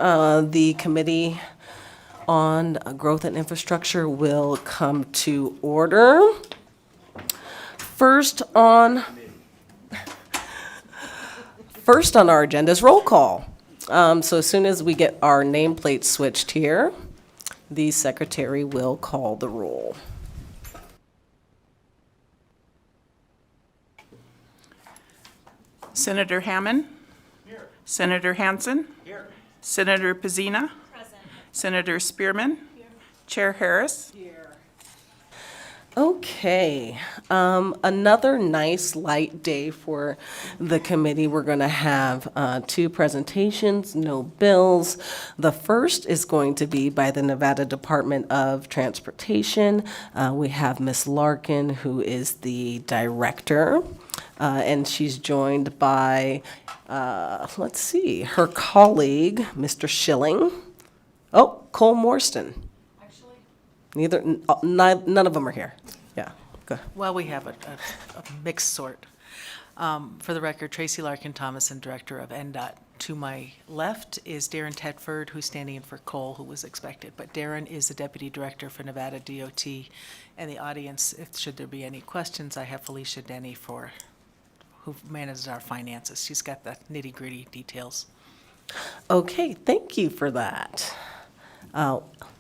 The Committee on Growth and Infrastructure will come to order. First on our agenda is roll call. So as soon as we get our nameplate switched here, the secretary will call the roll. Senator Hammond? Here. Senator Hansen? Here. Senator Pizzina? Present. Senator Spearman? Here. Chair Harris? Here. Okay, another nice light day for the committee. We're going to have two presentations, no bills. The first is going to be by the Nevada Department of Transportation. We have Ms. Larkin, who is the director, and she's joined by, her colleague, Mr. Schilling. Oh, Cole Morstan. None of them are here. Yeah, go. Well, we have a mixed sort. For the record, Tracy Larkin Thomason, Director of NDOT. To my left is Darren Tedford, who's standing in for Cole, who was expected. But Darren is the Deputy Director for Nevada DOT. And the audience, should there be any questions, I have Felicia Denny who manages our finances. She's got the nitty-gritty details. Okay, thank you for that.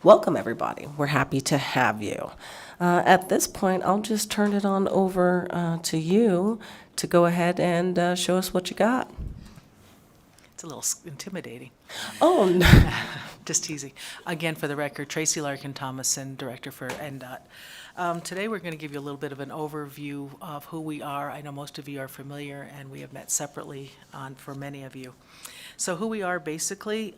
Welcome, everybody. We're happy to have you. At this point, I'll just turn it on over to you to go ahead and show us what you got. It's a little intimidating. Oh, no. Just teasing. Again, for the record, Tracy Larkin Thomason, Director for NDOT. Today we're going to give you a little bit of an overview of who we are. I know most of you are familiar, and we have met separately for many of you. So who we are, basically,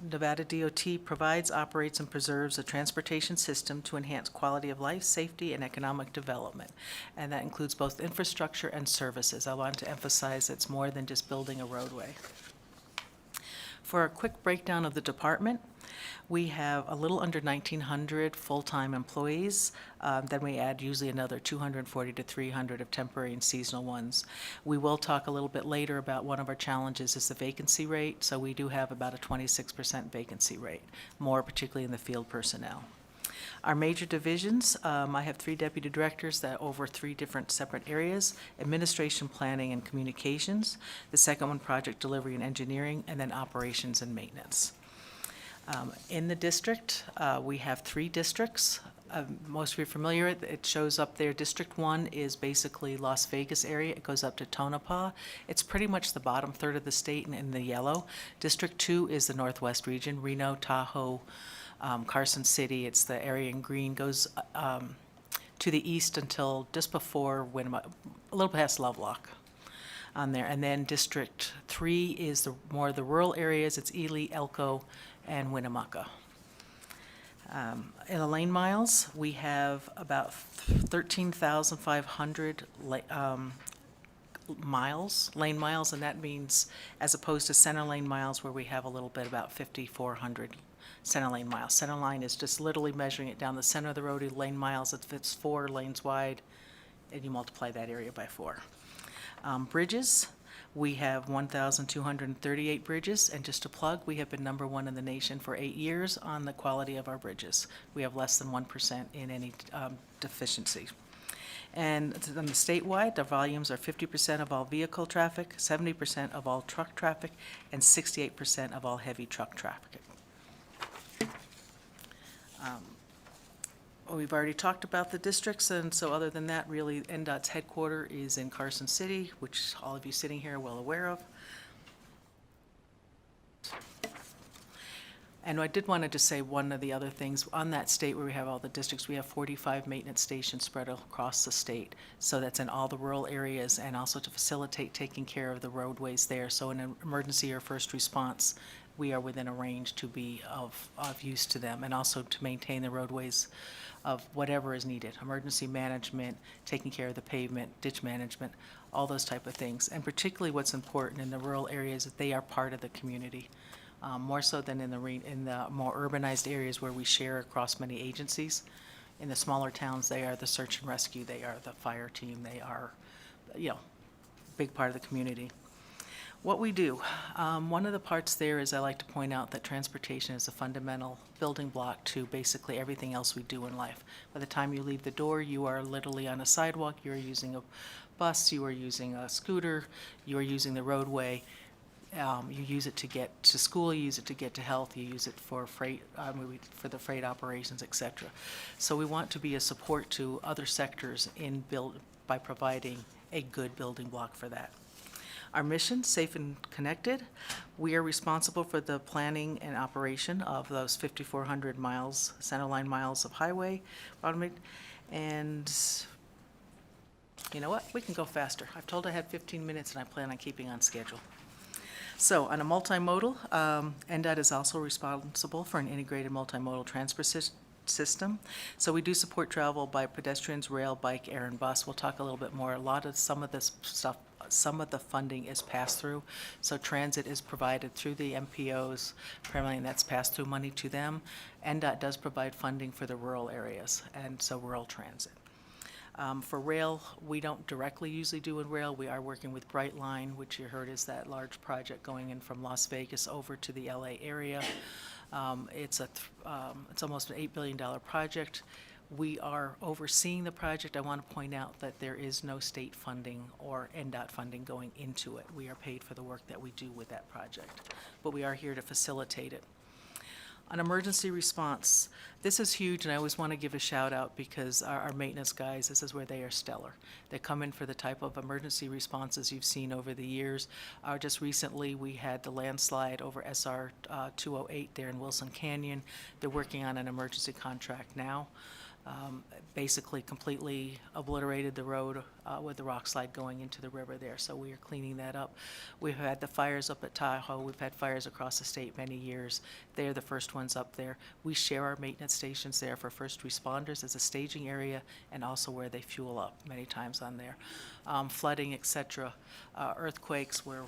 Nevada DOT provides, operates, and preserves a transportation system to enhance quality of life, safety, and economic development. And that includes both infrastructure and services. I want to emphasize it's more than just building a roadway. For a quick breakdown of the department, we have a little under 1,900 full-time employees. Then we add usually another 240 to 300 of temporary and seasonal ones. We will talk a little bit later about one of our challenges is the vacancy rate. So we do have about a 26% vacancy rate, more particularly in the field personnel. Our major divisions, I have 3 deputy directors that over 3 different separate areas: administration, planning, and communications. The second one, project delivery and engineering, and then operations and maintenance. In the district, we have 3 districts. Most of you are familiar with it. It shows up there. District 1 is basically Las Vegas area. It goes up to Tonopah. It's pretty much the bottom third of the state in the yellow. District 2 is the Northwest region, Reno, Tahoe, Carson City. It's the area in green, goes to the east until just before Winnemucca, a little past Lovelock on there. And then District 3 is more of the rural areas. It's Ely, Elko, and Winnemucca. In the lane miles, we have about 13,500 lane miles, and that means, as opposed to center lane miles where we have a little bit about 5,400 center lane miles. Center line is just literally measuring it down the center of the road. Lane miles, if it's 4 lanes wide, and you multiply that area by 4. Bridges, we have 1,238 bridges, and just to plug, we have been #1 in the nation for 8 years on the quality of our bridges. We have less than 1% in any deficiency. And on the statewide, the volumes are 50% of all vehicle traffic, 70% of all truck traffic, and 68% of all heavy truck traffic. We've already talked about the districts, and so other than that, really, NDOT's headquarters is in Carson City, which all of you sitting here are well aware of. And I did want to just say one of the other things. On that state where we have all the districts, we have 45 maintenance stations spread across the state. So that's in all the rural areas, and also to facilitate taking care of the roadways there. So in an emergency or first response, we are within a range to be of use to them, and also to maintain the roadways of whatever is needed: emergency management, taking care of the pavement, ditch management, all those type of things. And particularly what's important in the rural areas, that they are part of the community, more so than in the more urbanized areas where we share across many agencies. In the smaller towns, they are the search and rescue, they are the fire team, they are, big part of the community. What we do, one of the parts there is I like to point out that transportation is a fundamental building block to basically everything else we do in life. By the time you leave the door, you are literally on a sidewalk, you're using a bus, you are using a scooter, you are using the roadway. You use it to get to school, you use it to get to health, you use it for freight, for the freight operations, et cetera. So we want to be a support to other sectors by providing a good building block for that. Our mission, safe and connected. We are responsible for the planning and operation of those 5,400 miles, centerline miles of highway. And you know what? We can go faster. I've told I had 15 minutes and I plan on keeping on schedule. So on a multimodal, NDOT is also responsible for an integrated multimodal transport system. So we do support travel by pedestrians, rail, bike, air, and bus. We'll talk a little bit more. Some of this stuff, some of the funding is passed through. So transit is provided through the MPOs, primarily, and that's passed through money to them. NDOT does provide funding for the rural areas, and so rural transit. For rail, we don't directly usually do in rail. We are working with Brightline, which you heard is that large project going in from Las Vegas over to the LA area. It's almost an $8 billion project. We are overseeing the project. I want to point out that there is no state funding or NDOT funding going into it. We are paid for the work that we do with that project, but we are here to facilitate it. On emergency response, this is huge, and I always want to give a shout out because our maintenance guys, this is where they are stellar. They come in for the type of emergency responses you've seen over the years. Just recently, we had the landslide over SR 208 there in Wilson Canyon. They're working on an emergency contract now. Basically completely obliterated the road with the rock slide going into the river there, so we are cleaning that up. We've had the fires up at Tahoe. We've had fires across the state many years. They're the first ones up there. We share our maintenance stations there for first responders as a staging area and also where they fuel up many times on there. Flooding, et cetera. Earthquakes where,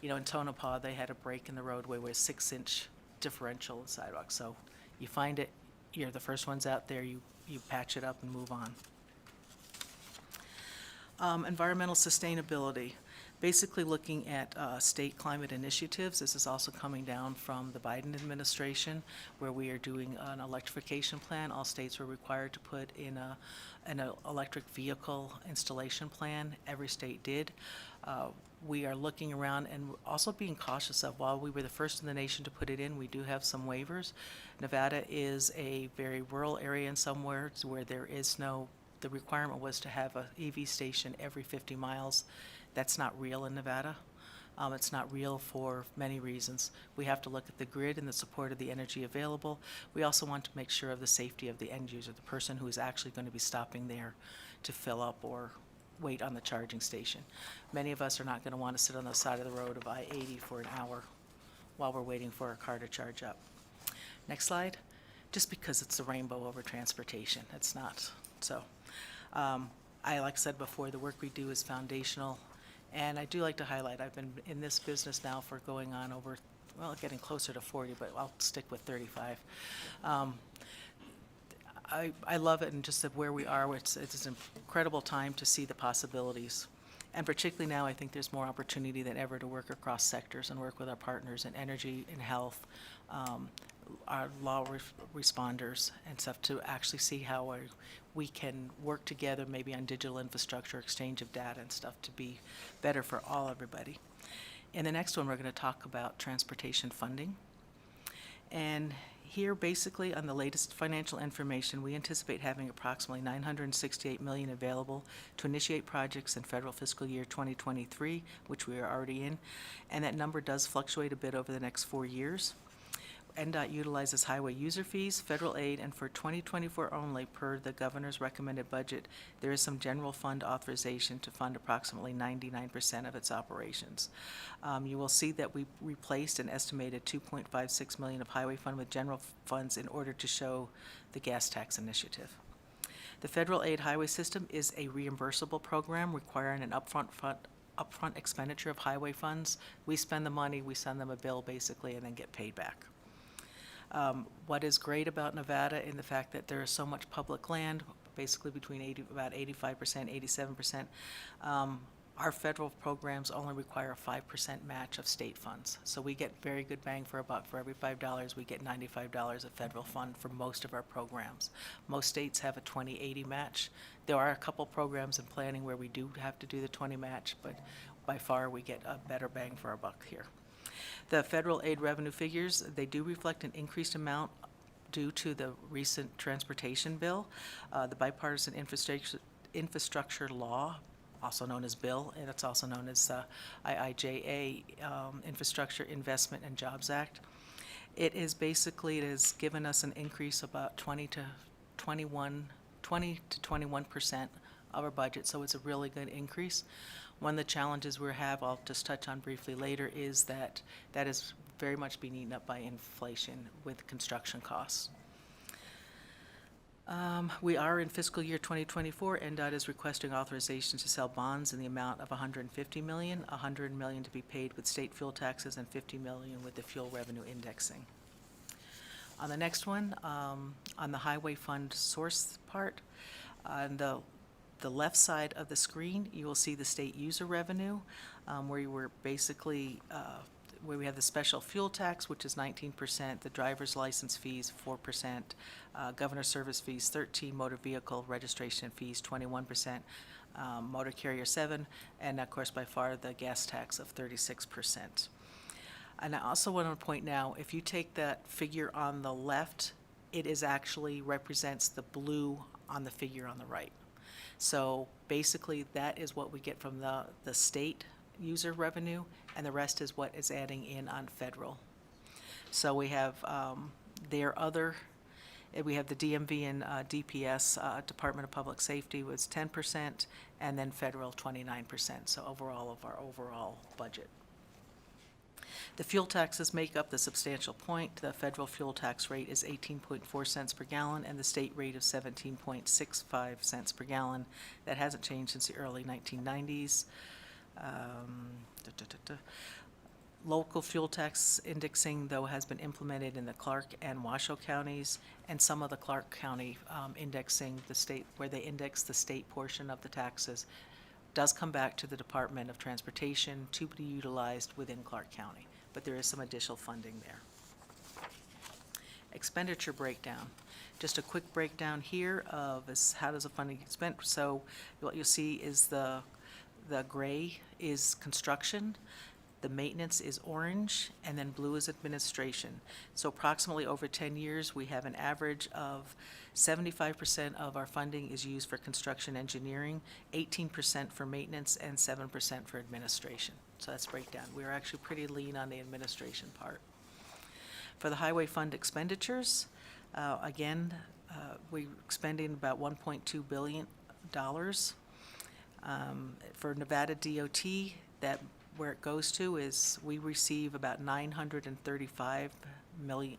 in Tonopah, they had a break in the roadway with a 6-inch differential in sidewalk. So you find it, you're the first ones out there, you patch it up and move on. Environmental sustainability, basically looking at state climate initiatives. This is also coming down from the Biden administration, where we are doing an electrification plan. All states were required to put in an electric vehicle installation plan. Every state did. We are looking around and also being cautious of, while we were the first in the nation to put it in, we do have some waivers. Nevada is a very rural area in somewhere where there is no, the requirement was to have a EV station every 50 miles. That's not real in Nevada. It's not real for many reasons. We have to look at the grid and the support of the energy available. We also want to make sure of the safety of the end user, the person who is actually going to be stopping there to fill up or wait on the charging station. Many of us are not going to want to sit on the side of the road of I-80 for an hour while we're waiting for our car to charge up. Next slide. Just because it's the rainbow over transportation, it's not. So, like I said before, the work we do is foundational, and I do like to highlight, I've been in this business now for going on over, well, getting closer to 40, but I'll stick with 35. I love it, and just where we are, it's an incredible time to see the possibilities. And particularly now, I think there's more opportunity than ever to work across sectors and work with our partners in energy and health, our law responders and stuff, to actually see how we can work together maybe on digital infrastructure, exchange of data and stuff to be better for everybody. In the next one, we're going to talk about transportation funding. And here, basically, on the latest financial information, we anticipate having approximately $968 million available to initiate projects in federal fiscal year 2023, which we are already in, and that number does fluctuate a bit over the next 4 years. NDOT utilizes highway user fees, federal aid, and for 2024 only, per the governor's recommended budget, there is some general fund authorization to fund approximately 99% of its operations. You will see that we replaced an estimated $2.56 million of highway fund with general funds in order to show the gas tax initiative. The federal aid highway system is a reimbursable program requiring an upfront expenditure of highway funds. We spend the money, we send them a bill basically, and then get paid back. What is great about Nevada in the fact that there is so much public land, basically between about 85%, 87%, Our federal programs only require a 5% match of state funds. So we get very good bang for a buck. For every $5, we get $95 of federal fund for most of our programs. Most states have a 20-80 match. There are a couple programs in planning where we do have to do the 20 match, but by far we get a better bang for our buck here. The federal aid revenue figures, they do reflect an increased amount due to the recent transportation bill. The bipartisan infrastructure law, also known as bill, and it's also known as IIJA, Infrastructure Investment and Jobs Act. It has given us an increase about 20 to 21% of our budget, so it's a really good increase. One of the challenges we have, I'll just touch on briefly later, is that is very much being eaten up by inflation with construction costs. We are in fiscal year 2024. NDOT is requesting authorization to sell bonds in the amount of $150 million, $100 million to be paid with state fuel taxes, and $50 million with the fuel revenue indexing. On the next one, on the highway fund source part, on the left side of the screen, you will see the state user revenue, where you were basically where we have the special fuel tax, which is 19%, the driver's license fees 4%, governor's service fees 13%, motor vehicle registration fees 21%, motor carrier 7%, and of course by far the gas tax of 36%. And I also want to point now, if you take that figure on the left, it is actually represents the blue on the figure on the right. So basically that is what we get from the state user revenue, and the rest is what is adding in on federal. So we have we have the DMV and DPS, Department of Public Safety was 10%, and then federal 29%, so overall of our overall budget. The fuel taxes make up the substantial point. The federal fuel tax rate is 18.4 cents per gallon, and the state rate of 17.65 cents per gallon. That hasn't changed since the early 1990s. Local fuel tax indexing, though, has been implemented in the Clark and Washoe counties, and some of the Clark County indexing, the state where they index the state portion of the taxes, does come back to the Department of Transportation to be utilized within Clark County, but there is some additional funding there. Expenditure breakdown. Just a quick breakdown here of how does the funding get spent. So what you'll see is the gray is construction, the maintenance is orange, and then blue is administration. So approximately over 10 years, we have an average of 75% of our funding is used for construction engineering, 18% for maintenance, and 7% for administration. So that's breakdown. We're actually pretty lean on the administration part. For the highway fund expenditures, we're expending about $1.2 billion. For Nevada DOT, that where it goes to is we receive about $935 million.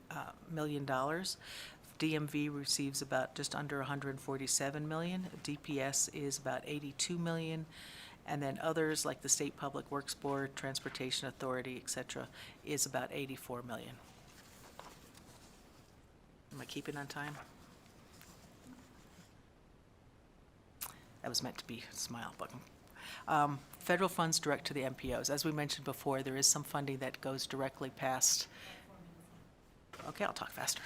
DMV receives about just under $147 million. DPS is about $82 million. And then others like the State Public Works Board, Transportation Authority, et cetera, is about $84 million. Am I keeping on time? That was meant to be a smile, but federal funds direct to the MPOs. As we mentioned before, there is some funding that goes directly past. Okay, I'll talk faster.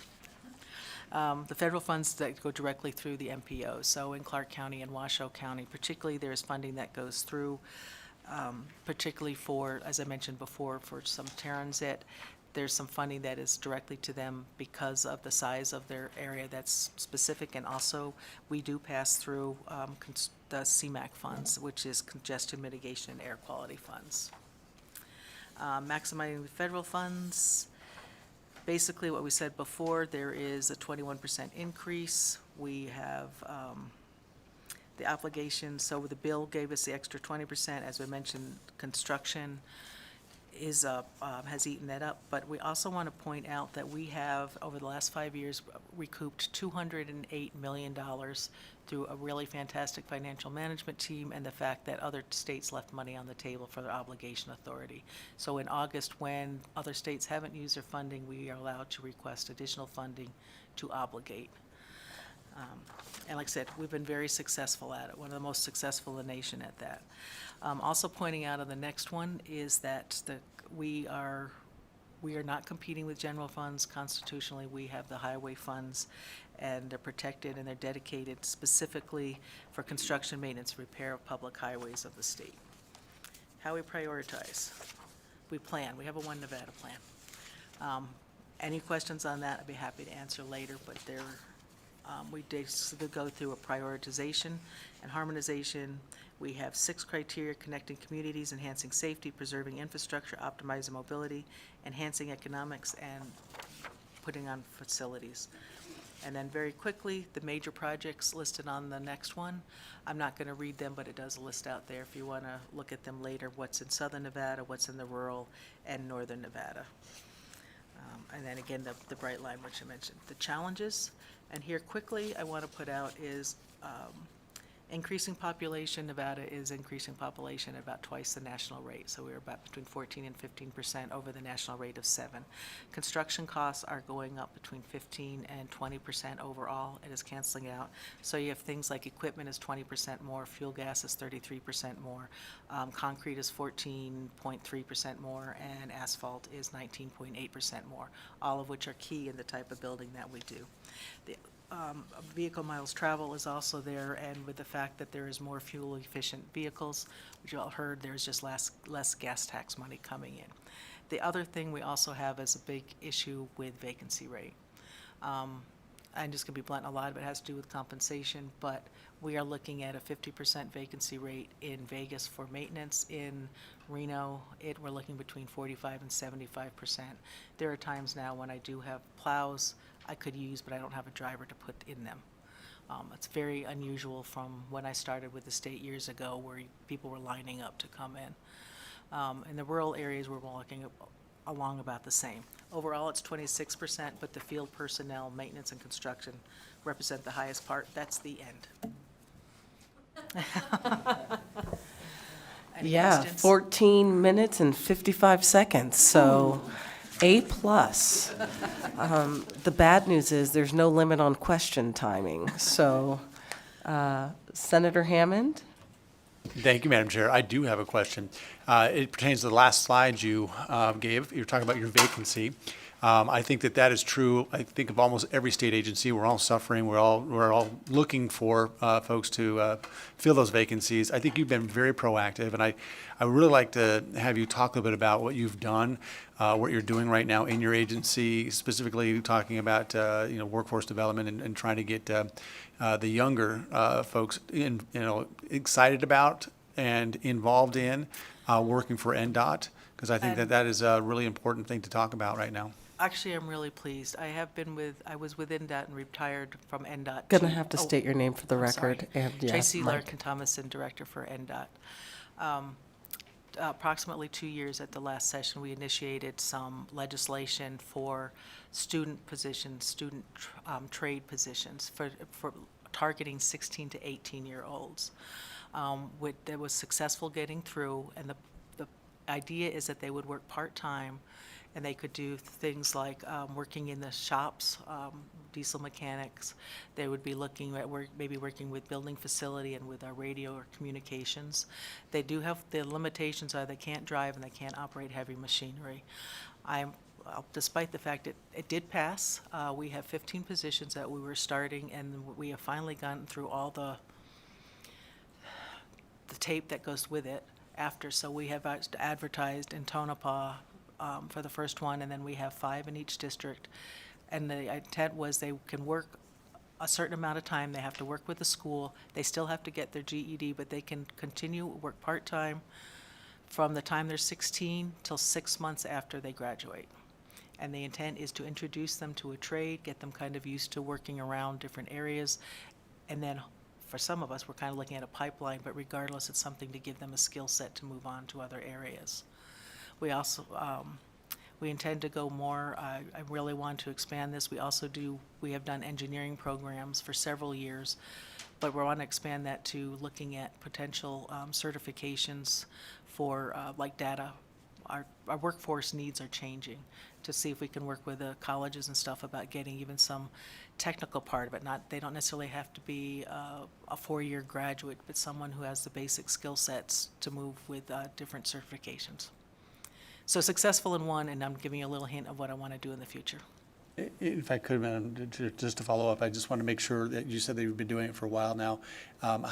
The federal funds that go directly through the MPOs. So in Clark County and Washoe County, particularly, there's funding that goes through, particularly for, as I mentioned before, for some transit. There's some funding that is directly to them because of the size of their area that's specific, and also we do pass through the CMAQ funds, which is congestion mitigation and air quality funds. Maximizing the federal funds, basically what we said before, there is a 21% increase. We have the obligation, so the bill gave us the extra 20%, as we mentioned, construction is has eaten that up, but we also want to point out that we have, over the last 5 years, recouped $208 million through a really fantastic financial management team and the fact that other states left money on the table for their obligation authority. So in August, when other states haven't used their funding, we are allowed to request additional funding to obligate. And like I said, we've been very successful at it, one of the most successful in the nation at that. Also pointing out on the next one is that we are not competing with general funds. Constitutionally, we have the highway funds, and they're protected and they're dedicated specifically for construction, maintenance, repair of public highways of the state. How we prioritize. We plan. We have a One Nevada plan. Any questions on that, I'd be happy to answer later, but we basically go through a prioritization and harmonization. We have 6 criteria: connecting communities, enhancing safety, preserving infrastructure, optimizing mobility, enhancing economics, and putting on facilities. And then very quickly, the major projects listed on the next one. I'm not going to read them, but it does list out there if you want to look at them later, what's in southern Nevada, what's in the rural and northern Nevada. And then again, the bright line, which I mentioned. The challenges, and here quickly I want to put out is increasing population. Nevada is increasing population at about twice the national rate, so we're about between 14 and 15% over the national rate of 7. Construction costs are going up between 15 and 20% overall. It is canceling out. So you have things like equipment is 20% more, fuel gas is 33% more, concrete is 14.3% more, and asphalt is 19.8% more, all of which are key in the type of building that we do. The vehicle miles travel is also there, and with the fact that there is more fuel-efficient vehicles, which you all heard, there's just less gas tax money coming in. The other thing we also have is a big issue with vacancy rate. I'm just going to be blunt, a lot of it has to do with compensation, but we are looking at a 50% vacancy rate in Vegas for maintenance. In Reno, we're looking between 45 and 75%. There are times now when I do have plows I could use, but I don't have a driver to put in them. It's very unusual from when I started with the state years ago, where people were lining up to come in. In the rural areas, we're looking along about the same. Overall, it's 26%, but the field personnel, maintenance, and construction represent the highest part. That's the end. Any Yeah, questions? 14 minutes and 55 seconds, so A+. The bad news is there's no limit on question timing. So, Senator Hammond? Thank you, Madam Chair. I do have a question. It pertains to the last slide you gave. You're talking about your vacancy. I think that is true. I think of almost every state agency. We're all suffering. We're all looking for folks to fill those vacancies. I think you've been very proactive, and I would really like to have you talk a little bit about what you've done, what you're doing right now in your agency, specifically talking about workforce development and trying to get the younger folks excited about and involved in working for NDOT, because I think that is a really important thing to talk about right now. Actually, I'm really pleased. I was with NDOT and retired from NDOT. Gonna have to state your name for the I'm sorry. record. And yeah, Tracy Mike. Larkin-Thomason, Director for NDOT. Approximately 2 years at the last session, we initiated some legislation for student positions, trade positions for targeting 16 to 18-year-olds. That was successful getting through, and the idea is that they would work part-time, and they could do things like working in the shops, diesel mechanics. They would be looking at maybe working with building facility and with our radio or communications. They do have, the limitations are they can't drive and they can't operate heavy machinery. Despite the fact it did pass, we have 15 positions that we were starting, and we have finally gotten through all the tape that goes with it after. So we have advertised in Tonopah for the first one, and then we have 5 in each district. And the intent was they can work a certain amount of time. They have to work with the school. They still have to get their GED, but they can continue work part-time from the time they're 16 till 6 months after they graduate. And the intent is to introduce them to a trade, get them kind of used to working around different areas, and then for some of us, we're kind of looking at a pipeline, but regardless, it's something to give them a skill set to move on to other areas. We also, we intend to go more. I really want to expand this. We have done engineering programs for several years, but we want to expand that to looking at potential certifications for like data. Our workforce needs are changing. to see if we can work with the colleges and stuff about getting even some technical part of it. They don't necessarily have to be a four-year graduate, but someone who has the basic skill sets to move with different certifications. So successful in one, and I'm giving you a little hint of what I want to do in the future. If I could, Madam, just to follow up, I just want to make sure that you said that you've been doing it for a while now. And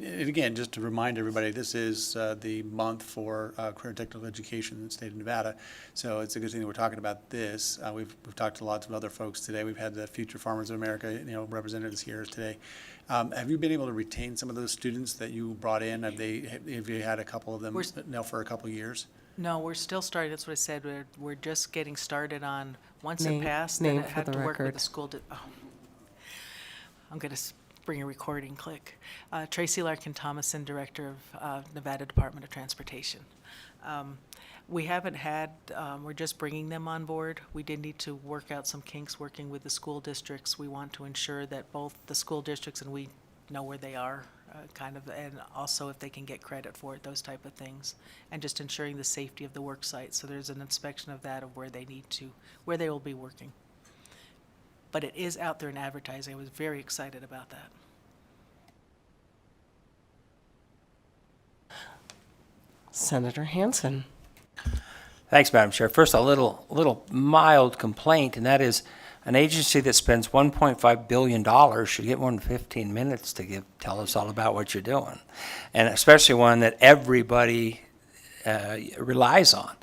again, just to remind everybody, this is the month for career and technical education in the state of Nevada. So it's a good thing that we're talking about this. We've talked to lots of other folks today. We've had the Future Farmers of America, representatives here today. Have you been able to retain some of those students that you brought in? Have you had a couple of them now for a couple of years? No, we're still starting, that's what I said, we're just getting started on, once it Name- passed, then name it for had the to work with record. the school. I'm going to bring a recording click. Tracy Larkin Thomason, Director of Nevada Department of Transportation. We haven't had, we're just bringing them on board. We did need to work out some kinks working with the school districts. We want to ensure that both the school districts and we know where they are, and also if they can get credit for it, those type of things. And just ensuring the safety of the work site. So there's an inspection of that, of where where they will be working. But it is out there in advertising. I was very excited about that. Senator Hansen. Thanks, Madam Chair. First, a little mild complaint, and that is an agency that spends $1.5 billion should get more than 15 minutes to tell us all about what you're doing, and especially one that everybody relies on.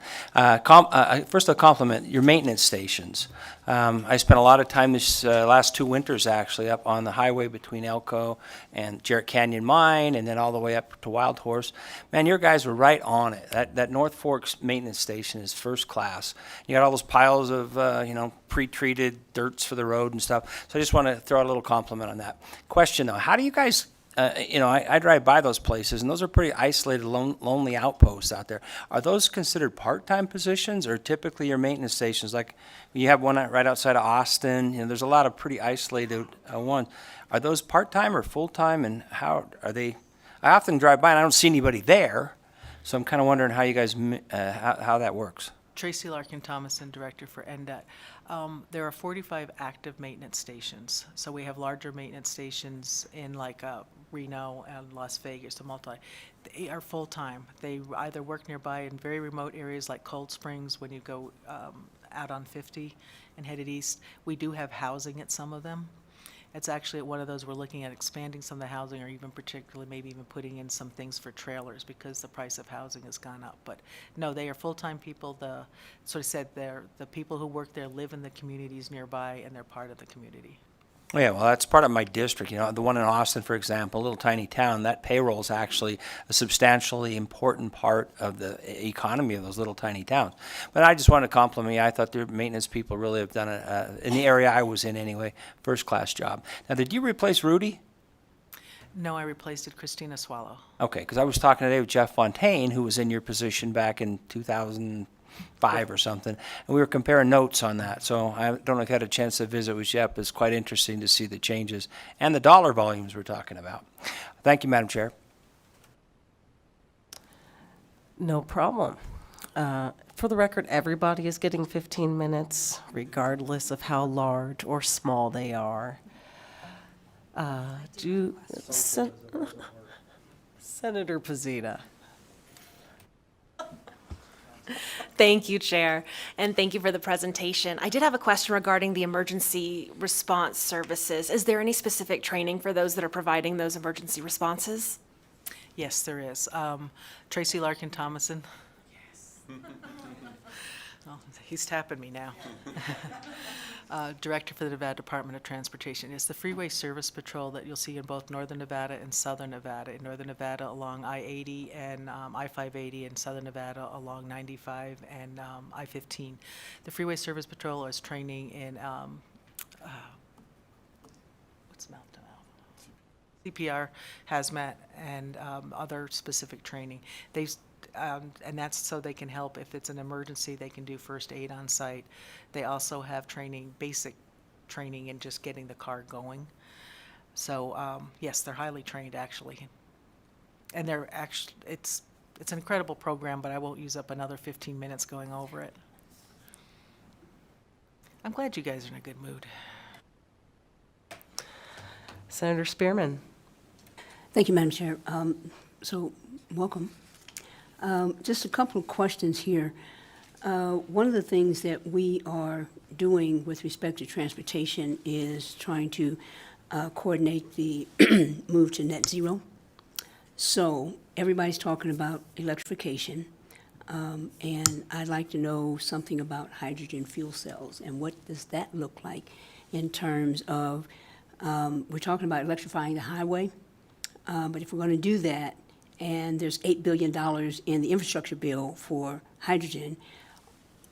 First, I'll compliment your maintenance stations. I spent a lot of time this last 2 winters actually up on the highway between Elko and Jarrett Canyon Mine, and then all the way up to Wild Horse. Man, your guys were right on it. That North Forks maintenance station is first class. You got all those piles of pre-treated dirts for the road and stuff. So I just want to throw out a little compliment on that. Question though, how do you guys? I drive by those places, and those are pretty isolated, lonely outposts out there. Are those considered part-time positions, or typically your maintenance stations, like you have one right outside of Austin? There's a lot of pretty isolated ones. Are those part-time or full-time, and how are they? I often drive by, and I don't see anybody there, so I'm kind of wondering how you guys, how that works. Tracy Larkin Thomason, Director for NDOT. There are 45 active maintenance stations. So we have larger maintenance stations in like Reno and Las Vegas, the multi. They are full-time. They either work nearby in very remote areas like Cold Springs when you go out on 50 and headed east. We do have housing at some of them. It's actually one of those we're looking at expanding some of the housing, or even particularly maybe even putting in some things for trailers because the price of housing has gone up. But no, they are full-time people. The people who work there live in the communities nearby, and they're part of the community. Yeah, well, that's part of my district. The one in Austin, for example, a little tiny town, that payroll is actually a substantially important part of the economy of those little tiny towns. But I just want to compliment you. I thought the maintenance people really have done in the area I was in anyway, first-class job. Now, did you replace Rudy? No, I replaced it, Christina Swallow. Okay, because I was talking today with Jeff Fontaine, who was in your position back in 2005 or something, and we were comparing notes on that. So I don't know if you had a chance to visit with Jeff, but it's quite interesting to see the changes and the dollar volumes we're talking about. Thank you, Madam Chair. No problem. For the record, everybody is getting 15 minutes, regardless of how large or small they are. Senator Pizzina. Thank you, Chair, and thank you for the presentation. I did have a question regarding the emergency response services. Is there any specific training for those that are providing those emergency responses? Yes, there is. Tracy Larkin Thomason. Yes. Oh, he's tapping me now. Director for the Nevada Department of Transportation. It's the Freeway Service Patrol that you'll see in both Northern Nevada and Southern Nevada. In Northern Nevada along I-80 and I-580, and Southern Nevada along 95 and I-15. The Freeway Service Patrol is training in, what's Mountain Alpha? CPR, hazmat, and other specific training. And that's so they can help if it's an emergency. They can do first aid on site. They also have basic training in just getting the car going. So yes, they're highly trained actually, and it's an incredible program. But I won't use up another 15 minutes going over it. I'm glad you guys are in a good mood. Senator Spearman. Thank you, Madam Chair. Welcome. Just a couple of questions here. One of the things that we are doing with respect to transportation is trying to coordinate the move to net zero. So everybody's talking about electrification, and I'd like to know something about hydrogen fuel cells and what does that look like in terms of, we're talking about electrifying the highway, but if we're going to do that, and there's $8 billion in the infrastructure bill for hydrogen,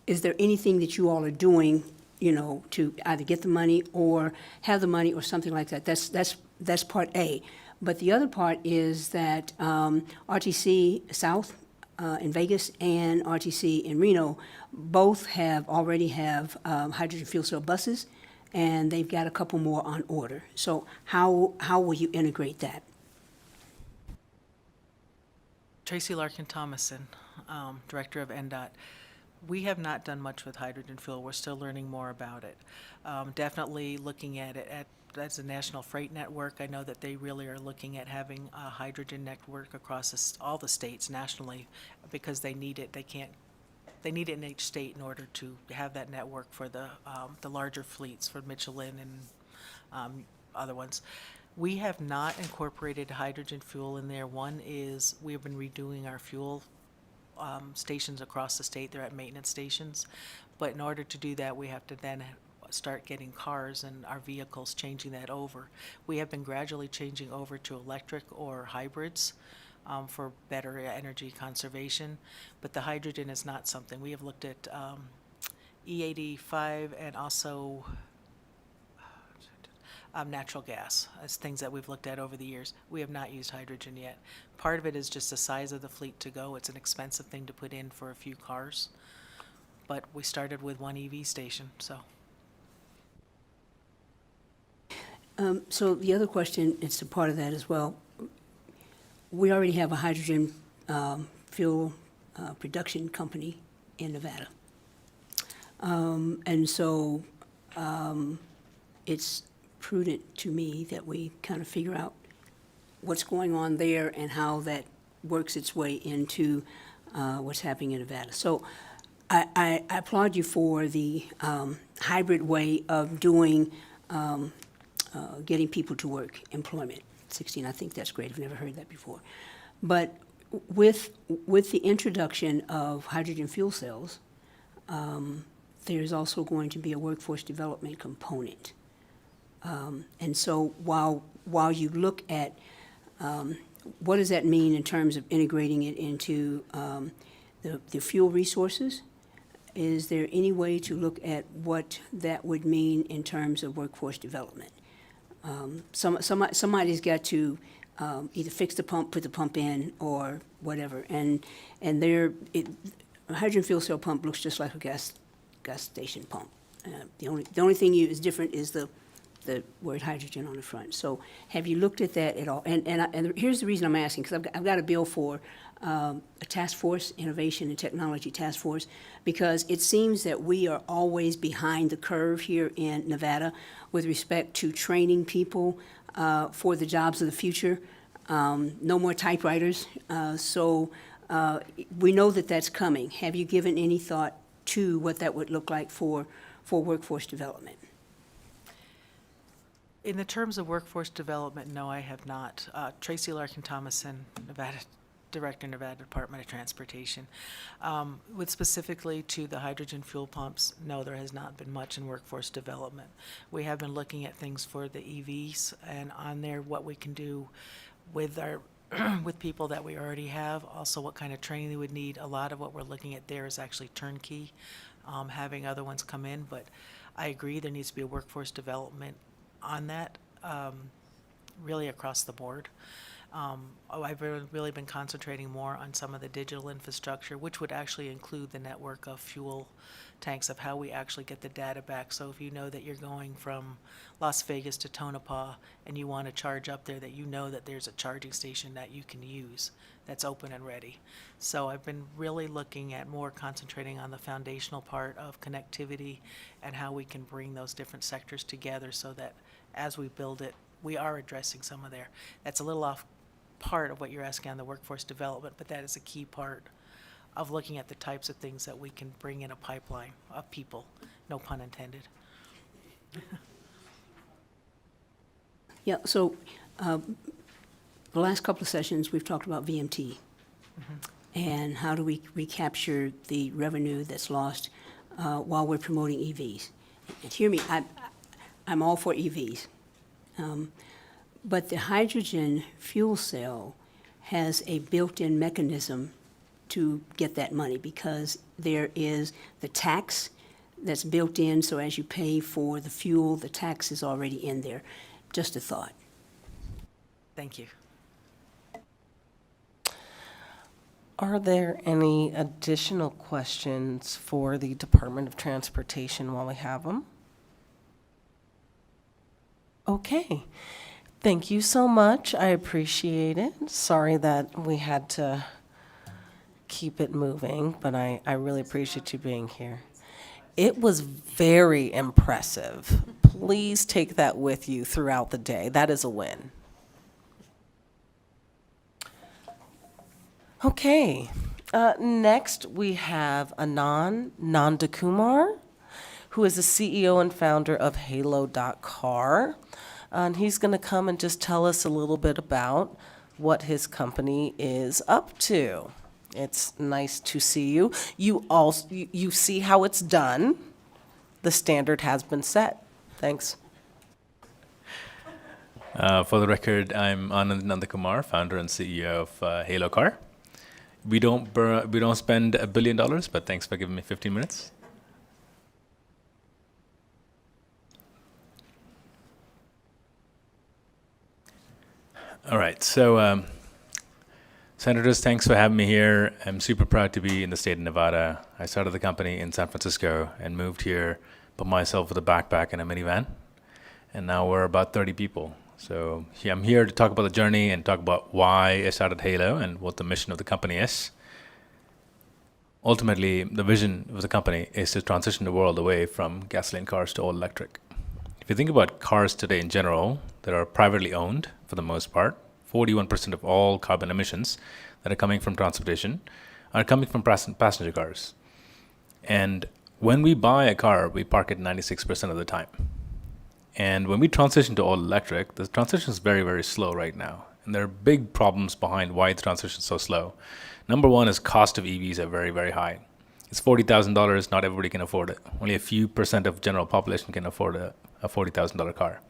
is there anything that you all are doing, to either get the money or have the money or something like that? That's part A. But the other part is that RTC South in Vegas and RTC in Reno both already have hydrogen fuel cell buses, and they've got a couple more on order. So how will you integrate that? Tracy Larkin Thomason, Director of NDOT. We have not done much with hydrogen fuel. We're still learning more about it. Definitely looking at it as a national freight network. I know that they really are looking at having a hydrogen network across all the states nationally because they need it. They need it in each state in order to have that network for the larger fleets, for Michelin and other ones. We have not incorporated hydrogen fuel in there. One is we've been redoing our fuel stations across the state. They're at maintenance stations. But in order to do that, we have to then start getting cars and our vehicles, changing that over. We have been gradually changing over to electric or hybrids for better energy conservation. But the hydrogen is not something. We have looked at E85 and also natural gas as things that we've looked at over the years. We have not used hydrogen yet. Part of it is just the size of the fleet to go. It's an expensive thing to put in for a few cars. But we started with one EV station, so. So the other question, it's a part of that as well. We already have a hydrogen fuel production company in Nevada. And so it's prudent to me that we kind of figure out what's going on there and how that works its way into what's happening in Nevada. So I applaud you for the hybrid way of doing getting people to work, employment. 16, I think that's great. I've never heard that before. But with the introduction of hydrogen fuel cells, there's also going to be a workforce development component. And so while you look at what does that mean in terms of integrating it into the fuel resources, is there any way to look at what that would mean in terms of workforce development? Somebody's got to either fix the pump, put the pump in, or whatever. And a hydrogen fuel cell pump looks just like a gas station pump. The only thing is different is the word hydrogen on the front. So have you looked at that at all? And here's the reason I'm asking, because I've got a bill for a task force, innovation and technology task force, because it seems that we are always behind the curve here in Nevada with respect to training people for the jobs of the future. No more typewriters. So we know that that's coming. Have you given any thought to what that would look like for workforce development? In the terms of workforce development, no, I have not. Tracy Larkin Thomason, Director, Nevada Department of Transportation. With specifically to the hydrogen fuel pumps, no, there has not been much in workforce development. We have been looking at things for the EVs and on there what we can do with our with people that we already have, also what kind of training they would need. A lot of what we're looking at there is actually turnkey, having other ones come in, but I agree there needs to be a workforce development on that, really across the board. I've really been concentrating more on some of the digital infrastructure, which would actually include the network of fuel tanks, of how we actually get the data back. So if you know that you're going from Las Vegas to Tonopah and you want to charge up there, that you know that there's a charging station that you can use that's open and ready. So I've been really looking at more concentrating on the foundational part of connectivity and how we can bring those different sectors together so that as we build it, we are addressing some of there. That's a little off part of what you're asking on the workforce development, but that is a key part of looking at the types of things that we can bring in a pipeline of people, no pun intended. Yeah, so the last couple of sessions, we've talked about VMT. And how do we recapture the revenue that's lost while we're promoting EVs? And hear me, I'm all for EVs. But the hydrogen fuel cell has a built-in mechanism to get that money because there is the tax that's built in, so as you pay for the fuel, the tax is already in there. Just a thought. Thank you. Are there any additional questions for the Department of Transportation while we have them? Okay. Thank you so much. I appreciate it. Sorry that we had to keep it moving, but I really appreciate you being here. It was very impressive. Please take that with you throughout the day. That is a win. Okay. Next, we have Anand Nandakumar, who is the CEO and founder of Halo.car. And he's going to come and just tell us a little bit about what his company is up to. It's nice to see you. You see how it's done. The standard has been set. Thanks. For the record, I'm Anand Nandakumar, founder and CEO of Halo.car. We don't spend $1 billion, but thanks for giving me 15 minutes. All right, so Senators, thanks for having me here. I'm super proud to be in the state of Nevada. I started the company in San Francisco and moved here by myself with a backpack and a minivan. And now we're about 30 people. So yeah, I'm here to talk about the journey and talk about why I started Halo and what the mission of the company is. Ultimately, the vision of the company is to transition the world away from gasoline cars to all electric. If you think about cars today in general that are privately owned for the most part, 41% of all carbon emissions that are coming from transportation are coming from passenger cars. And when we buy a car, we park it 96% of the time. And when we transition to all electric, the transition is very, very slow right now. And there are big problems behind why the transition is so slow. Number one is cost of EVs are very, very high. It's $40,000. Not everybody can afford it. Only a few percent of general population can afford a $40,000 car.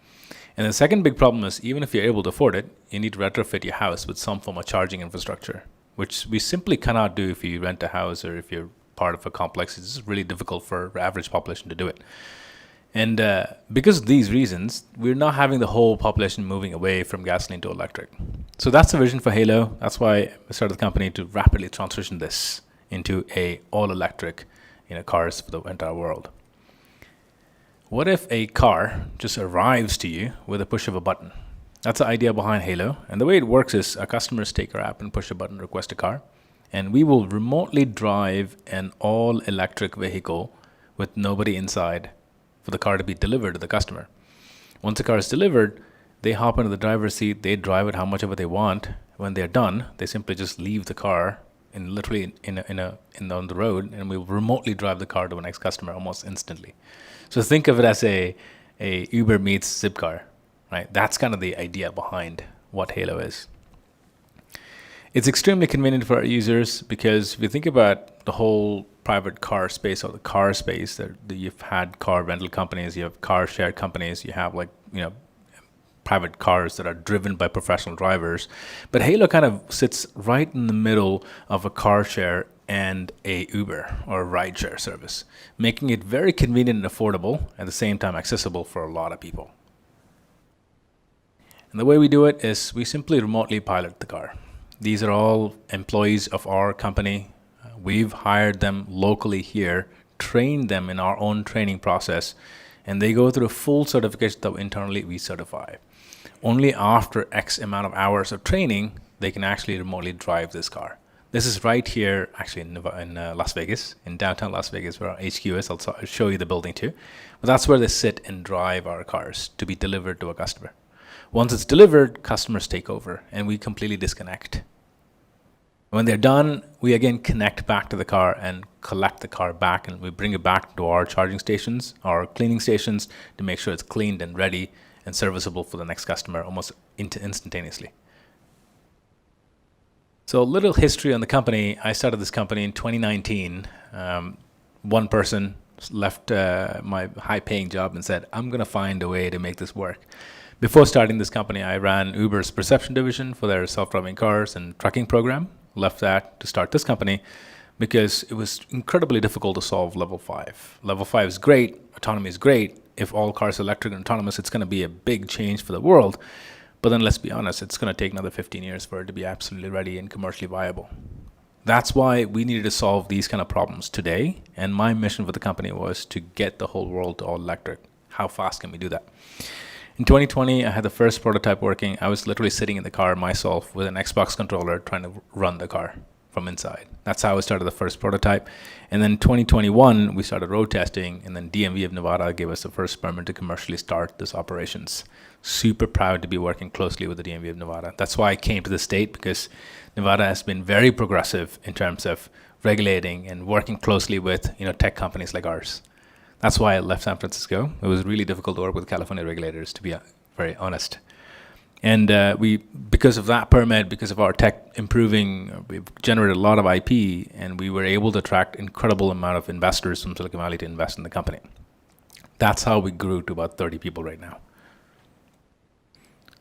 And the second big problem is even if you're able to afford it, you need to retrofit your house with some form of charging infrastructure, which we simply cannot do if you rent a house or if you're part of a complex. It's just really difficult for the average population to do it. And because of these reasons, we're not having the whole population moving away from gasoline to electric. So that's the vision for Halo. That's why I started the company, to rapidly transition this into a all-electric cars for the entire world. What if a car just arrives to you with a push of a button? That's the idea behind Halo. And the way it works is our customers take our app and push a button, request a car, and we will remotely drive an all-electric vehicle with nobody inside for the car to be delivered to the customer. Once the car is delivered, they hop into the driver's seat, they drive it how much ever they want. When they're done, they simply just leave the car on the road, and we'll remotely drive the car to the next customer almost instantly. So think of it as a Uber meets Zipcar, right? That's kind of the idea behind what Halo is. It's extremely convenient for our users because if you think about the whole private car space or the car space, that you've had car rental companies, you have car share companies, you have private cars that are driven by professional drivers. But Halo kind of sits right in the middle of a car share and a Uber or a rideshare service, making it very convenient and affordable, at the same time accessible for a lot of people. And the way we do it is we simply remotely pilot the car. These are all employees of our company. We've hired them locally here, trained them in our own training process, and they go through a full certification that internally we certify. Only after X amount of hours of training, they can actually remotely drive this car. This is right here, actually in Las Vegas, in downtown Las Vegas, where our HQ is. I'll show you the building too. But that's where they sit and drive our cars to be delivered to a customer. Once it's delivered, customers take over, and we completely disconnect. When they're done, we again connect back to the car and collect the car back, and we bring it back to our charging stations, our cleaning stations, to make sure it's cleaned and ready and serviceable for the next customer almost instantaneously. So a little history on the company. I started this company in 2019. One person left my high-paying job and said, I'm going to find a way to make this work. Before starting this company, I ran Uber's perception division for their self-driving cars and trucking program. Left that to start this company because it was incredibly difficult to solve level 5. Level 5 is great, autonomy is great. If all cars are electric and autonomous, it's going to be a big change for the world. But then let's be honest, it's going to take another 15 years for it to be absolutely ready and commercially viable. That's why we needed to solve these kind of problems today. And my mission for the company was to get the whole world to all electric. How fast can we do that? In 2020, I had the first prototype working. I was literally sitting in the car myself with an Xbox controller trying to run the car from inside. That's how I started the first prototype. And then 2021, we started road testing, and then DMV of Nevada gave us the first permit to commercially start this operations. Super proud to be working closely with the DMV of Nevada. That's why I came to the state, because Nevada has been very progressive in terms of regulating and working closely with tech companies like ours. That's why I left San Francisco. It was really difficult to work with California regulators, to be very honest. And because of that permit, because of our tech improving, we've generated a lot of IP, and we were able to attract incredible amount of investors from Silicon Valley to invest in the company. That's how we grew to about 30 people right now.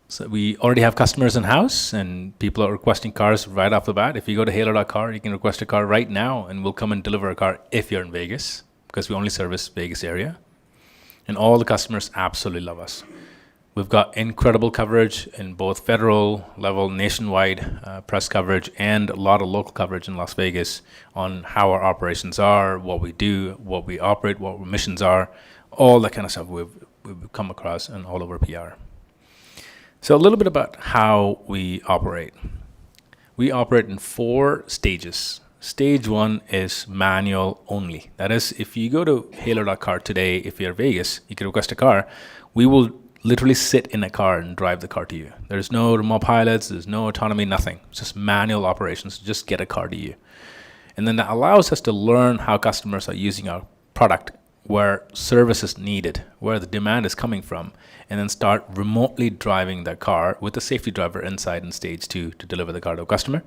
So we already have customers in-house, and people are requesting cars right off the bat. If you go to halo.car, you can request a car right now, and we'll come and deliver a car if you're in Vegas, because we only service Vegas area. And all the customers absolutely love us. We've got incredible coverage in both federal level, nationwide press coverage, and a lot of local coverage in Las Vegas on how our operations are, what we do, what we operate, what our missions are, all that kind of stuff we've come across in all over PR. So a little bit about how we operate. We operate in 4 stages. Stage 1 is manual only. That is, if you go to halo.car today, if you're Vegas, you can request a car. We will literally sit in a car and drive the car to you. There's no remote pilots, there's no autonomy, nothing. It's just manual operations, just get a car to you. And then that allows us to learn how customers are using our product, where service is needed, where the demand is coming from, and then start remotely driving that car with a safety driver inside in stage 2 to deliver the car to a customer.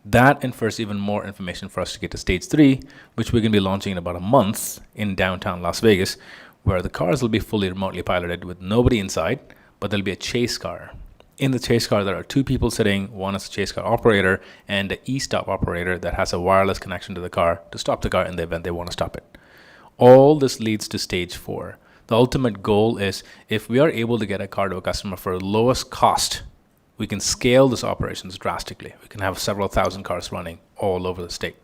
That infers even more information for us to get to stage 3, which we're going to be launching in about a month in downtown Las Vegas, where the cars will be fully remotely piloted with nobody inside, but there'll be a chase car. In the chase car, there are 2 people sitting. One is a chase car operator and an e-stop operator that has a wireless connection to the car to stop the car in the event they want to stop it. All this leads to stage 4. The ultimate goal is, if we are able to get a car to a customer for the lowest cost, we can scale this operations drastically. We can have several thousand cars running all over the state.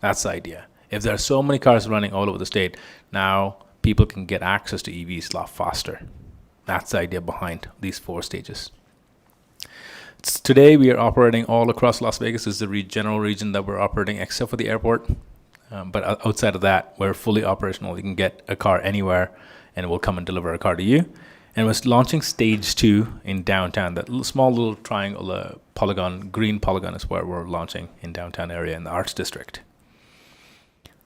That's the idea. If there are so many cars running all over the state, now people can get access to EVs a lot faster. That's the idea behind these 4 stages. Today, we are operating all across Las Vegas. This is the general region that we're operating, except for the airport. But outside of that, we're fully operational. You can get a car anywhere, and we'll come and deliver a car to you. And we're launching stage 2 in downtown. That small little triangle polygon, green polygon, is where we're launching in downtown area in the Arts District.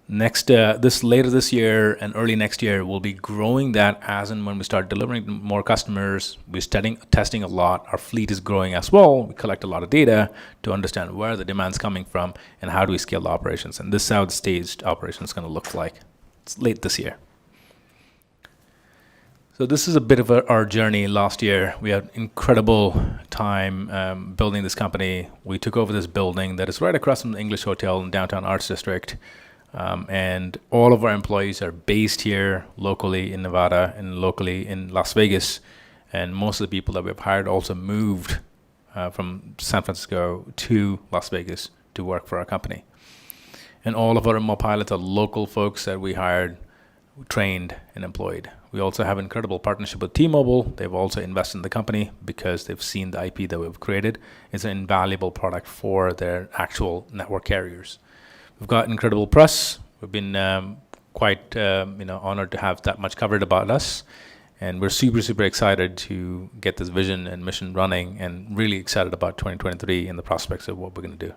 Next, later this year and early next year, we'll be growing that as and when we start delivering more customers. We're testing a lot. Our fleet is growing as well. We collect a lot of data to understand where the demand's coming from and how do we scale the operations. And this is how the staged operation is going to look like. It's late this year. So this is a bit of our journey last year. We had incredible time building this company. We took over this building that is right across from the English Hotel in downtown Arts District. And all of our employees are based here locally in Nevada and locally in Las Vegas. And most of the people that we've hired also moved from San Francisco to Las Vegas to work for our company. And all of our remote pilots are local folks that we hired, trained, and employed. We also have an incredible partnership with T-Mobile. They've also invested in the company because they've seen the IP that we've created. It's an invaluable product for their actual network carriers. We've got incredible press. We've been quite honored to have that much covered about us. And we're super, super excited to get this vision and mission running, and really excited about 2023 and the prospects of what we're going to do.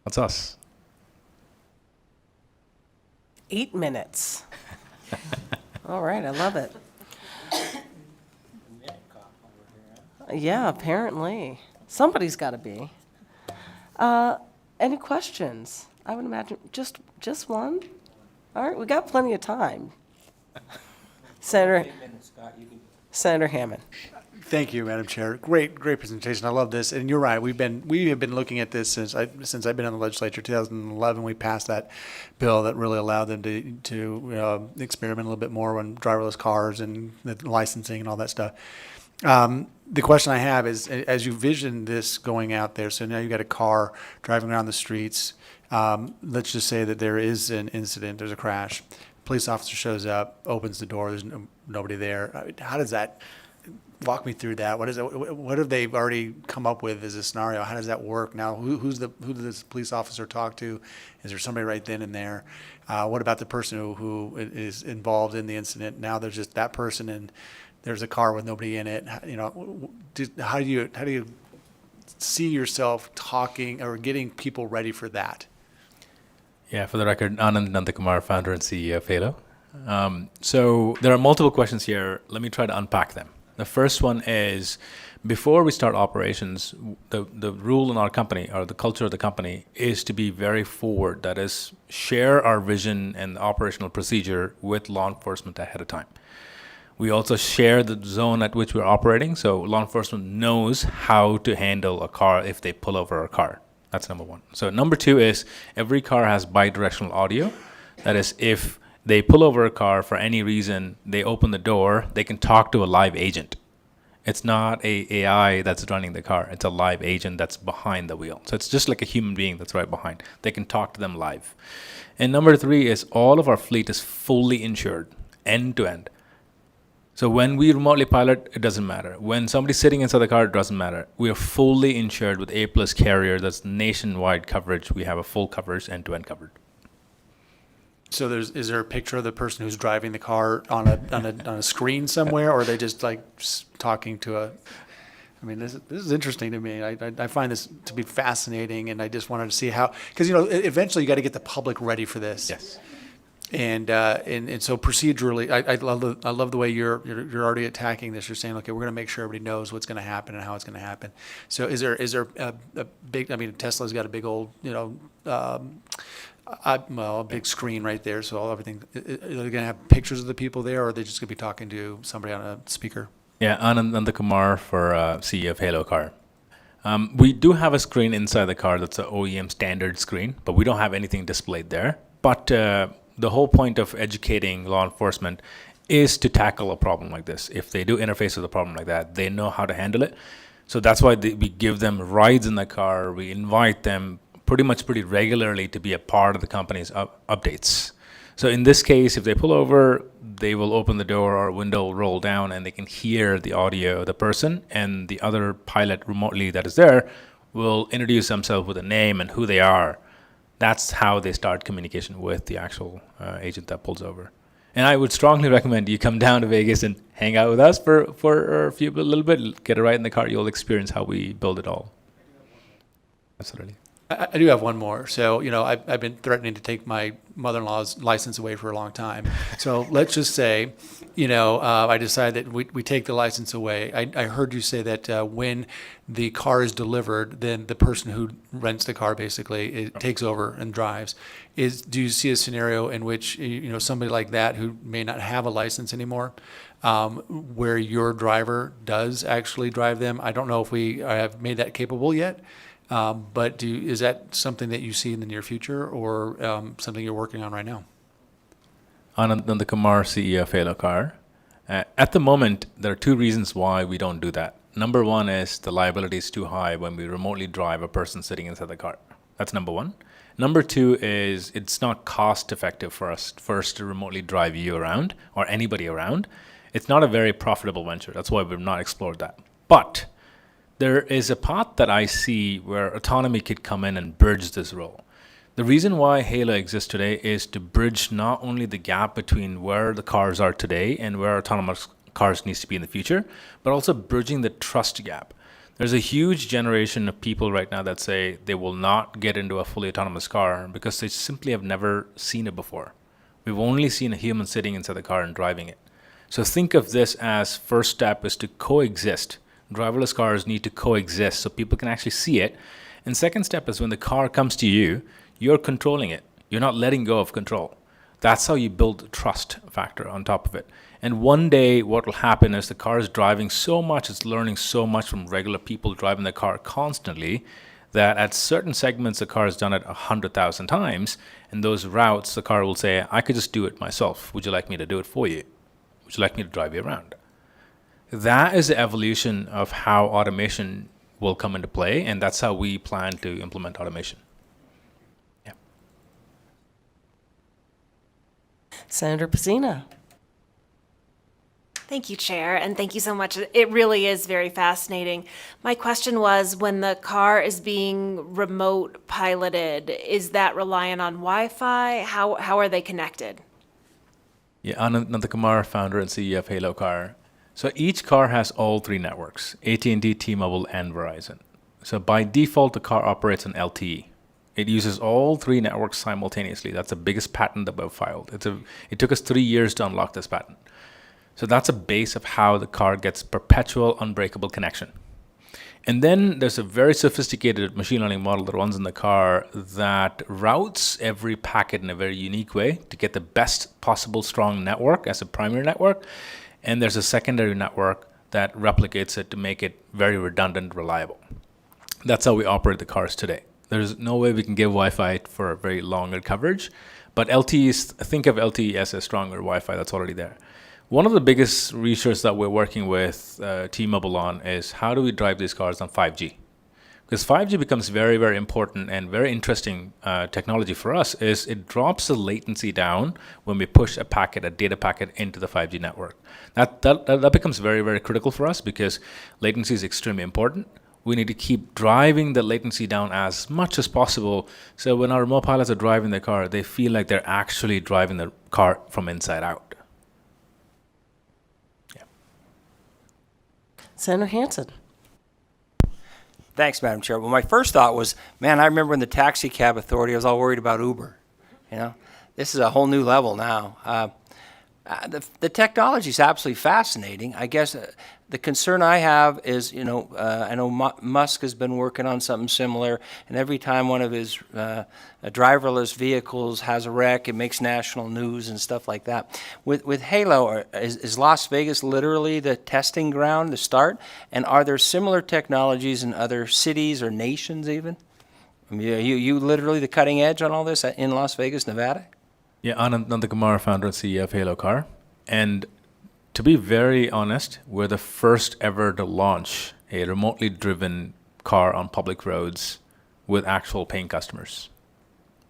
That's us. 8 minutes. All right, I love it. Yeah, apparently. Somebody's got to be. Any questions? I would imagine just one? All right, we got plenty of time. Senator Hammond. Thank you, Madam Chair. Great presentation. I love this. And you're right. We have been looking at this since I've been in the legislature. 2011, we passed that bill that really allowed them to experiment a little bit more on driverless cars and the licensing and all that stuff. The question I have is, as you vision this going out there, so now you got a car driving around the streets. Let's just say that there is an incident, there's a crash. Police officer shows up, opens the door, there's nobody there. How does that, walk me through that? What have they already come up with as a scenario? How does that work? Now, who does this police officer talk to? Is there somebody right then and there? What about the person who is involved in the incident? Now there's just that person and there's a car with nobody in it. How do you see yourself talking or getting people ready for that? Yeah, for the record, Anand Nandakumar, founder and CEO of Halo. So there are multiple questions here. Let me try to unpack them. The first one is, before we start operations, the rule in our company, or the culture of the company, is to be very forward. That is, share our vision and the operational procedure with law enforcement ahead of time. We also share the zone at which we're operating, so law enforcement knows how to handle a car if they pull over a car. That's number one. So number two is, every car has bidirectional audio. That is, if they pull over a car for any reason, they open the door, they can talk to a live agent. It's not a AI that's running the car. It's a live agent that's behind the wheel. So it's just like a human being that's right behind. They can talk to them live. And number three is, all of our fleet is fully insured, end to end. So when we remotely pilot, it doesn't matter. When somebody's sitting inside the car, it doesn't matter. We are fully insured with A+ carrier. That's nationwide coverage. We have a full coverage, end-to-end covered. So is there a picture of the person who's driving the car on a screen somewhere, or are they just like talking to a? I mean, this is interesting to me. I find this to be fascinating, and I just wanted to see how, because eventually you got to get the public ready for this. Yes. And so procedurally, I love the way you're already attacking this. You're saying, okay, we're going to make sure everybody knows what's going to happen and how it's going to happen. So is there a big? I mean, Tesla's got a big old a big screen right there. So everything. Are they going to have pictures of the people there, or are they just going to be talking to somebody on a speaker? Yeah, Anand Nandakumar for CEO of Halo Car. We do have a screen inside the car that's an OEM standard screen, but we don't have anything displayed there. But the whole point of educating law enforcement is to tackle a problem like this. If they do interface with a problem like that, they know how to handle it. So that's why we give them rides in the car. We invite them pretty regularly to be a part of the company's updates. So in this case, if they pull over, they will open the door or window will roll down, and they can hear the audio of the person, and the other pilot remotely that is there will introduce themselves with a name and who they are. That's how they start communication with the actual agent that pulls over. And I would strongly recommend you come down to Vegas and hang out with us for a little bit, get a ride in the car. You'll experience how we build it all. Absolutely. I do have one more. So, I've been threatening to take my mother-in-law's license away for a long time. So let's just say, I decide that we take the license away. I heard you say that when the car is delivered, then the person who rents the car basically takes over and drives. Do you see a scenario in which, somebody like that who may not have a license anymore, where your driver does actually drive them? I don't know if we have made that capable yet. But is that something that you see in the near future, or something you're working on right now? Anand Nandakumar, CEO of Halo Car. At the moment, there are two reasons why we don't do that. Number one is the liability is too high when we remotely drive a person sitting inside the car. That's number one. Number two is it's not cost effective for us first to remotely drive you around or anybody around. It's not a very profitable venture. That's why we've not explored that. But there is a path that I see where autonomy could come in and bridge this role. The reason why Halo exists today is to bridge not only the gap between where the cars are today and where autonomous cars needs to be in the future, but also bridging the trust gap. There's a huge generation of people right now that say they will not get into a fully autonomous car because they simply have never seen it before. We've only seen a human sitting inside the car and driving it. So think of this as first step is to coexist. Driverless cars need to coexist so people can actually see it. And second step is when the car comes to you, you're controlling it. You're not letting go of control. That's how you build trust factor on top of it. And one day what will happen is the car is driving so much, it's learning so much from regular people driving the car constantly that at certain segments the car has done it 100,000 times. And those routes, the car will say, I could just do it myself. Would you like me to do it for you? Would you like me to drive you around? That is the evolution of how automation will come into play, and that's how we plan to implement automation. Yeah. Senator Pacina. Thank you, Chair, and thank you so much. It really is very fascinating. My question was, when the car is being remote piloted, is that reliant on Wi-Fi? How are they connected? Yeah, Anand Nandakumar, founder and CEO of Halo Car. So each car has all three networks, AT&T, T-Mobile, and Verizon. So by default, the car operates on LTE. It uses all three networks simultaneously. That's the biggest patent that we've filed. It took us 3 years to unlock this patent. So that's a base of how the car gets perpetual unbreakable connection. And then there's a very sophisticated machine learning model that runs in the car that routes every packet in a very unique way to get the best possible strong network as a primary network. And there's a secondary network that replicates it to make it very redundant, reliable. That's how we operate the cars today. There's no way we can give Wi-Fi for a very longer coverage, but LTE think of LTE as a stronger Wi-Fi that's already there. One of the biggest research that we're working with T-Mobile on is how do we drive these cars on 5G? Because 5G becomes very, very important and very interesting technology for us is it drops the latency down when we push a data packet into the 5G network. That becomes very, very critical for us because latency is extremely important. We need to keep driving the latency down as much as possible so when our remote pilots are driving the car, they feel like they're actually driving the car from inside out. Senator Hansen. Thanks, Madam Chair. Well, my first thought was, man, I remember in the taxi cab authority, I was all worried about Uber. You know, this is a whole new level now. The technology is absolutely fascinating. I guess the concern I have is, I know Musk has been working on something similar, and every time one of his driverless vehicles has a wreck, it makes national news and stuff like that. With Halo, is Las Vegas literally the testing ground to start? And are there similar technologies in other cities or nations even? I mean, are you literally the cutting edge on all this in Las Vegas, Nevada? Yeah, Anand Nandakumar, founder and CEO of Halo Car. And to be very honest, we're the first ever to launch a remotely driven car on public roads with actual paying customers.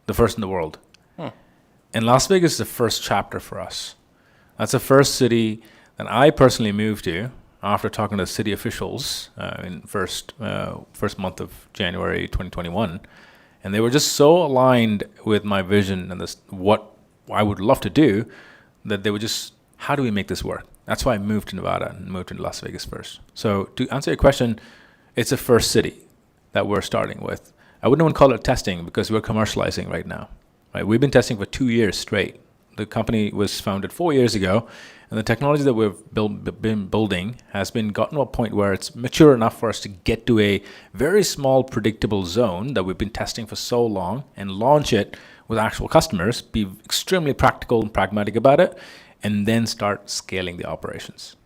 The first in the world. And Las Vegas is the first chapter for us. That's the first city that I personally moved to after talking to city officials in first month of January 2021. And they were just so aligned with my vision and what I would love to do that they were just, how do we make this work? That's why I moved to Nevada and moved to Las Vegas first. So to answer your question, it's the first city that we're starting with. I wouldn't even call it testing because we're commercializing right now. Right? We've been testing for 2 years straight. The company was founded 4 years ago, and the technology that we've been building has been gotten to a point where it's mature enough for us to get to a very small predictable zone that we've been testing for so long and launch it with actual customers, be extremely practical and pragmatic about it, and then start scaling the operations.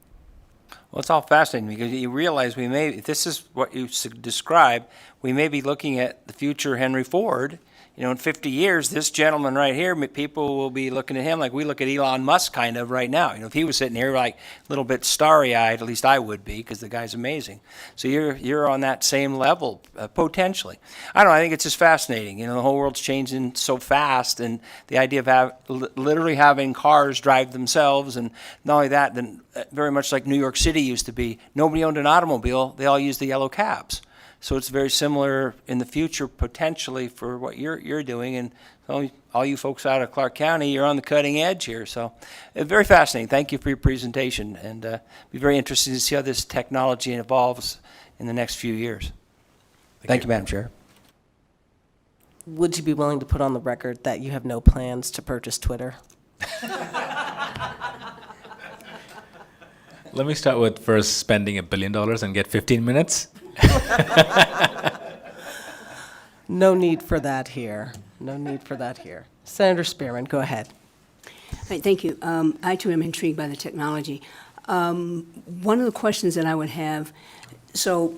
Well, it's all fascinating because you realize if this is what you describe, we may be looking at the future Henry Ford, You know, in 50 years, this gentleman right here, people will be looking at him like we look at Elon Musk kind of right now. You know, if he was sitting here like a little bit starry-eyed, at least I would be, because the guy's amazing. So you're on that same level, potentially. I don't know, I think it's just fascinating. You know, the whole world's changing so fast, and the idea of literally having cars drive themselves, and not only that, then very much like New York City used to be, nobody owned an automobile, they all used the yellow cabs. So it's very similar in the future, potentially, for what you're doing. And so all you folks out of Clark County, you're on the cutting edge here. So very fascinating. Thank you for your presentation. And be very interested to see how this technology evolves in the next few years. Thank you, Madam Chair. Would you be willing to put on the record that you have no plans to purchase Twitter? Let me start with first spending $1 billion and get 15 minutes. No need for that here. No need for that here. Senator Spearman, go ahead. Right, thank you. I too am intrigued by the technology. One of the questions that I would have, so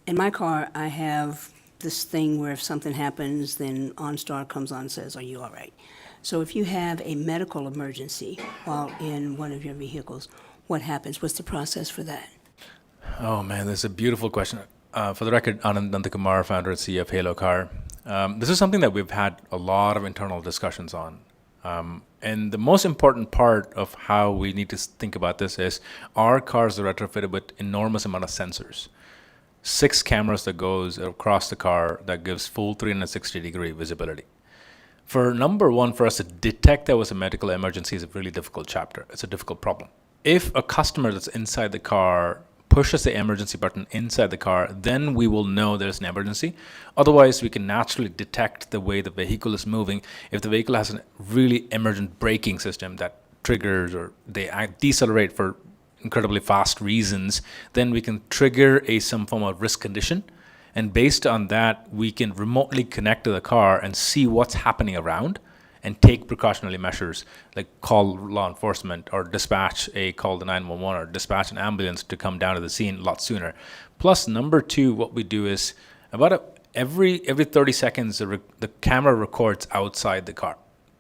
in my car, I have this thing where if something happens, then OnStar comes on and says, "Are you all right?" So if you have a medical emergency while in one of your vehicles, what happens? What's the process for that? Oh man, this is a beautiful question. For the record, Anand Nandakumar, founder and CEO of Halo Car. This is something that we've had a lot of internal discussions on. And the most important part of how we need to think about this is our cars are retrofitted with enormous amount of sensors. 6 cameras that goes across the car that gives full 360-degree visibility. For number one, for us to detect there was a medical emergency is a really difficult chapter. It's a difficult problem. If a customer that's inside the car pushes the emergency button inside the car, then we will know there's an emergency. Otherwise, we can naturally detect the way the vehicle is moving. If the vehicle has a really emergent braking system that triggers or they decelerate for incredibly fast reasons, then we can trigger some form of risk condition. And based on that, we can remotely connect to the car and see what's happening around and take precautionary measures like call law enforcement or dispatch a call to 911 or dispatch an ambulance to come down to the scene a lot sooner. Plus, number two, what we do is every 30 seconds, the camera records outside the car.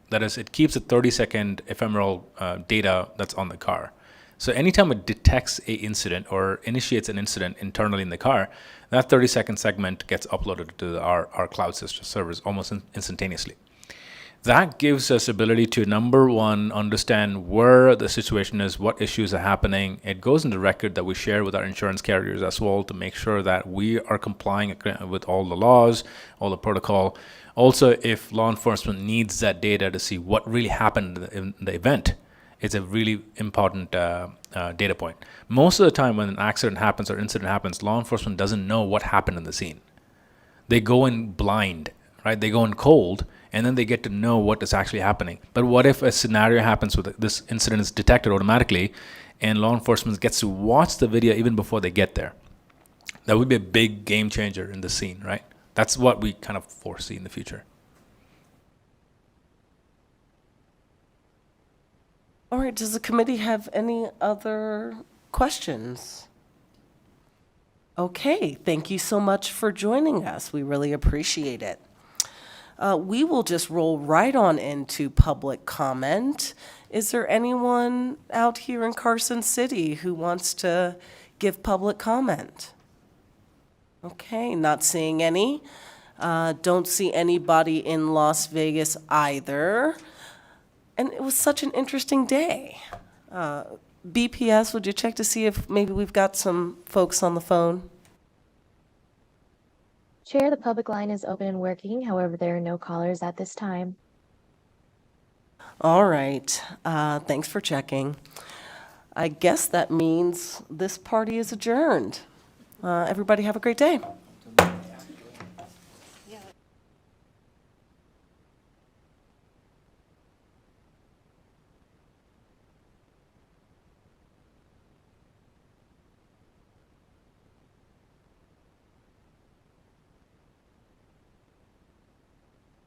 That is, it keeps a 30-second ephemeral data that's on the car. So anytime it detects an incident or initiates an incident internally in the car, that 30-second segment gets uploaded to our cloud system servers almost instantaneously. That gives us ability to, number one, understand where the situation is, what issues are happening. It goes in the record that we share with our insurance carriers as well to make sure that we are complying with all the laws, all the protocol. Also, if law enforcement needs that data to see what really happened in the event, it's a really important data point. Most of the time when an accident happens or incident happens, law enforcement doesn't know what happened in the scene. They go in blind, right? They go in cold, and then they get to know what is actually happening. But what if a scenario happens where this incident is detected automatically and law enforcement gets to watch the video even before they get there? That would be a big game changer in the scene, right? That's what we kind of foresee in the future. All right, does the committee have any other questions? Okay, thank you so much for joining us. We really appreciate it. We will just roll right on into public comment. Is there anyone out here in Carson City who wants to give public comment? Okay, not seeing any. Don't see anybody in Las Vegas either. And it was such an interesting day. BPS, would you check to see if maybe we've got some folks on the phone? Chair, the public line is open and working. However, there are no callers at this time. All right. Thanks for checking. I guess that means this party is adjourned. Everybody have a great day.